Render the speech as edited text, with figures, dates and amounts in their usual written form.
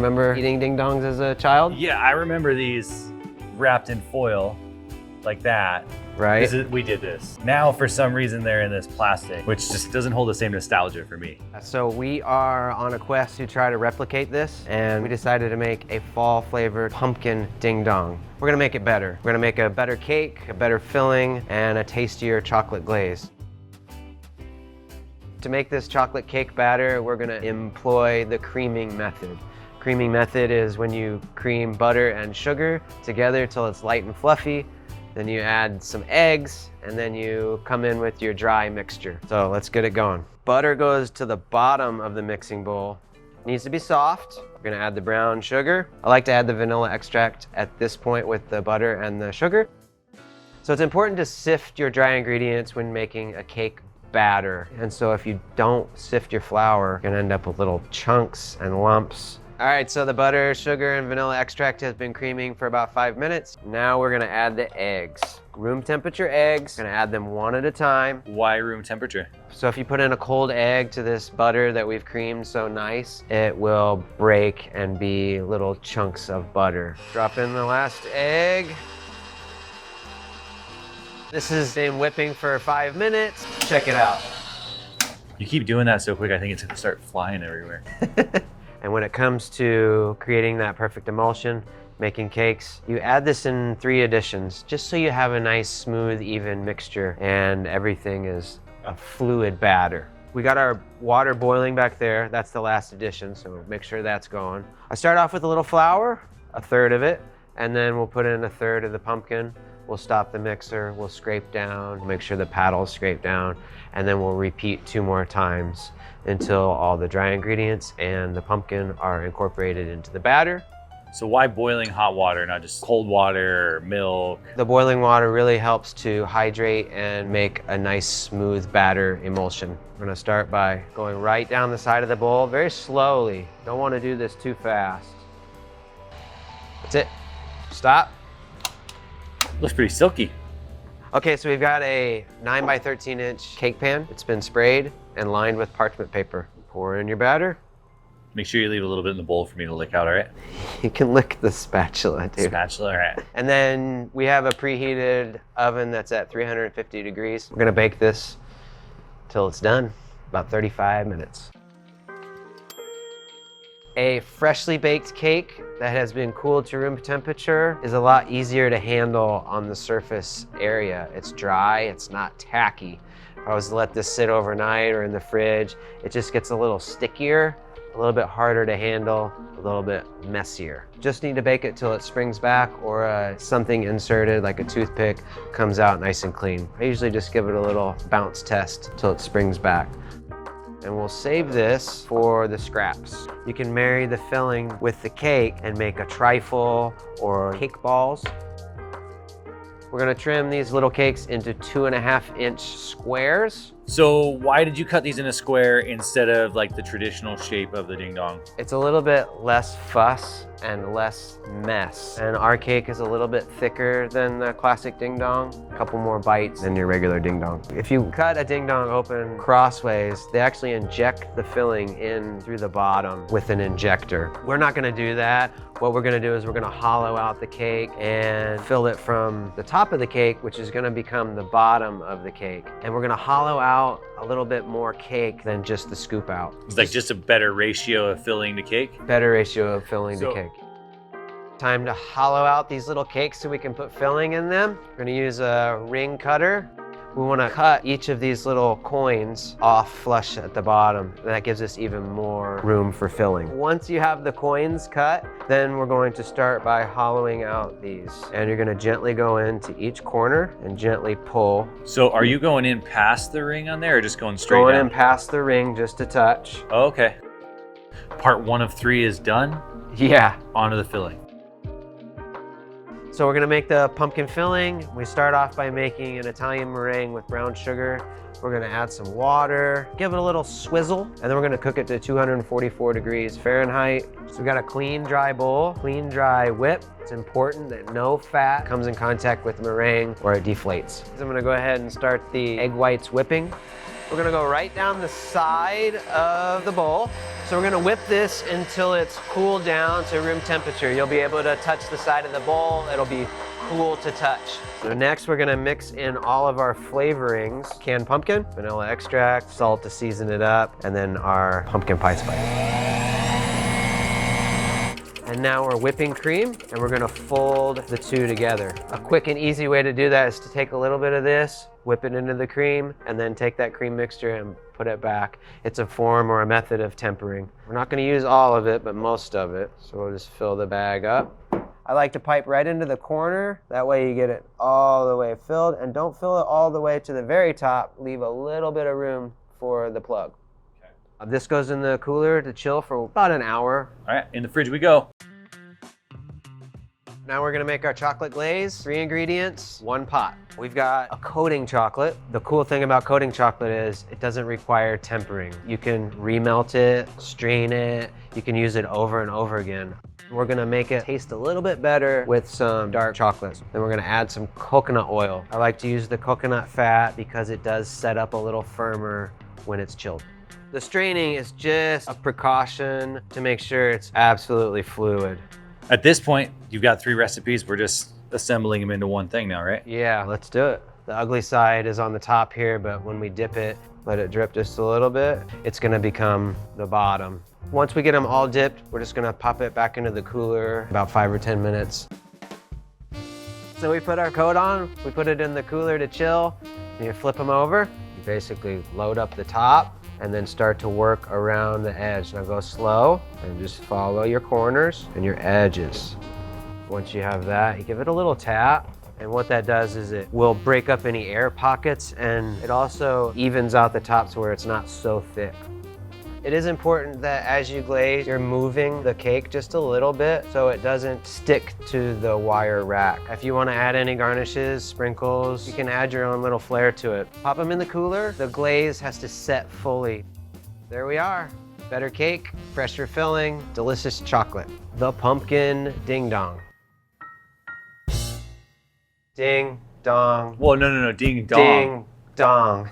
remember eating ding dongs as a child? Yeah, I remember these wrapped in foil like that. Right. We did this. Now, for some reason, they're in this plastic, which just doesn't hold the same nostalgia for me. So we are on a quest to try to replicate this, and we decided to make a fall flavored pumpkin ding dong. We're gonna make it better. We're gonna make a better cake, a better filling, and a tastier chocolate glaze. To make this chocolate cake batter, we're gonna employ the creaming method. Creaming method is when you cream butter and sugar together till it's light and fluffy. Then you add some eggs, and then you come in with your dry mixture. So let's get it going. Butter goes to the bottom of the mixing bowl. It needs to be soft. We're gonna add the brown sugar. I like to add the vanilla extract at this point with the butter and the sugar. So it's important to sift your dry ingredients when making a cake batter. And so if you don't sift your flour, you're gonna end up with little chunks and lumps. All right, so the butter, sugar, and vanilla extract has been creaming for about 5 minutes. Now we're gonna add the eggs. Room temperature eggs, gonna add them one at a time. Why room temperature? So if you put in a cold egg to this butter that we've creamed so nice, it will break and be little chunks of butter. Drop in the last egg. This has been whipping for 5 minutes. Check it out. You keep doing that so quick, I think it's gonna start flying everywhere. And when it comes to creating that perfect emulsion, making cakes, you add this in 3 additions, just so you have a nice, smooth, even mixture and everything is a fluid batter. We got our water boiling back there. That's the last addition, so make sure that's going. I start off with a little flour, a third of it, and then we'll put in a third of the pumpkin. We'll stop the mixer, we'll scrape down, make sure the paddle's scraped down, and then we'll repeat 2 more times until all the dry ingredients and the pumpkin are incorporated into the batter. So why boiling hot water, not just cold water or milk? The boiling water really helps to hydrate and make a nice smooth batter emulsion. We're gonna start by going right down the side of the bowl very slowly. Don't wanna do this too fast. That's it, stop. Looks pretty silky. Okay, so we've got a 9 by 13 inch cake pan. It's been sprayed and lined with parchment paper. Pour in your batter. Make sure you leave a little bit in the bowl for me to lick out, all right? You can lick the spatula, dude. Spatula, all right. And then we have a preheated oven that's at 350 degrees. We're gonna bake this till it's done, about 35 minutes. A freshly baked cake that has been cooled to room temperature is a lot easier to handle on the surface area. It's dry, it's not tacky. If I was to let this sit overnight or in the fridge, it just gets a little stickier, a little bit harder to handle, a little bit messier. Just need to bake it till it springs back or something inserted like a toothpick comes out nice and clean. I usually just give it a little bounce test till it springs back. And we'll save this for the scraps. You can marry the filling with the cake and make a trifle or cake balls. We're gonna trim these little cakes into 2.5 inch squares. So why did you cut these in a square instead of like the traditional shape of the ding dong? It's a little bit less fuss and less mess. And our cake is a little bit thicker than the classic ding dong. A couple more bites than your regular ding dong. If you cut a ding dong open crossways, they actually inject the filling in through the bottom with an injector. We're not gonna do that. What we're gonna do is we're gonna hollow out the cake and fill it from the top of the cake, which is gonna become the bottom of the cake. And we're gonna hollow out a little bit more cake than just the scoop out. It's like just a better ratio of filling to cake? Better ratio of filling to cake. Time to hollow out these little cakes so we can put filling in them. We're gonna use a ring cutter. We wanna cut each of these little coins off flush at the bottom. That gives us even more room for filling. Once you have the coins cut, then we're going to start by hollowing out these. And you're gonna gently go into each corner and gently pull. So are you going in past the ring on there or just going straight Going down? in past the ring just a touch. Oh, okay. Part 1 of 3 is done? Yeah. Onto the filling. So we're gonna make the pumpkin filling. We start off by making an Italian meringue with brown sugar. We're gonna add some water, give it a little swizzle, and then we're gonna cook it to 244 degrees Fahrenheit. So we got a clean, dry bowl, clean, dry whip. It's important that no fat comes in contact with the meringue or it deflates. So I'm gonna go ahead and start the egg whites whipping. We're gonna go right down the side of the bowl. So we're gonna whip this until it's cooled down to room temperature. You'll be able to touch the side of the bowl. It'll be cool to touch. So next we're gonna mix in all of our flavorings. Canned pumpkin, vanilla extract, salt to season it up, and then our pumpkin pie spice. And now we're whipping cream, and we're gonna fold the two together. A quick and easy way to do that is to take a little bit of this, whip it into the cream, and then take that cream mixture and put it back. It's a form or a method of tempering. We're not gonna use all of it, but most of it. So we'll just fill the bag up. I like to pipe right into the corner. That way you get it all the way filled, and don't fill it all the way to the very top. Leave a little bit of room for the plug. This goes in the cooler to chill for about an hour. All right, in the fridge we go. Now we're gonna make our chocolate glaze. 3 ingredients, 1 pot. We've got a coating chocolate. The cool thing about coating chocolate is it doesn't require tempering. You can remelt it, strain it. You can use it over and over again. We're gonna make it taste a little bit better with some dark chocolates. Then we're gonna add some coconut oil. I like to use the coconut fat because it does set up a little firmer when it's chilled. The straining is just a precaution to make sure it's absolutely fluid. At this point, you've got 3 recipes. We're just assembling them into one thing now, right? Yeah, let's do it. The ugly side is on the top here, but when we dip it, let it drip just a little bit, it's gonna become the bottom. Once we get them all dipped, we're just gonna pop it back into the cooler about 5 or 10 minutes. So we put our coat on, we put it in the cooler to chill, and you flip them over. You basically load up the top, and then start to work around the edge. Now go slow and just follow your corners and your edges. Once you have that, you give it a little tap, and what that does is it will break up any air pockets, and it also evens out the top to where it's not so thick. It is important that as you glaze, you're moving the cake just a little bit so it doesn't stick to the wire rack. If you want to add any garnishes, sprinkles, you can add your own little flair to it. Pop them in the cooler. The glaze has to set fully. There we are. Better cake, fresher filling, delicious chocolate. The pumpkin ding dong. Ding dong. Whoa, no, ding dong. Ding dong.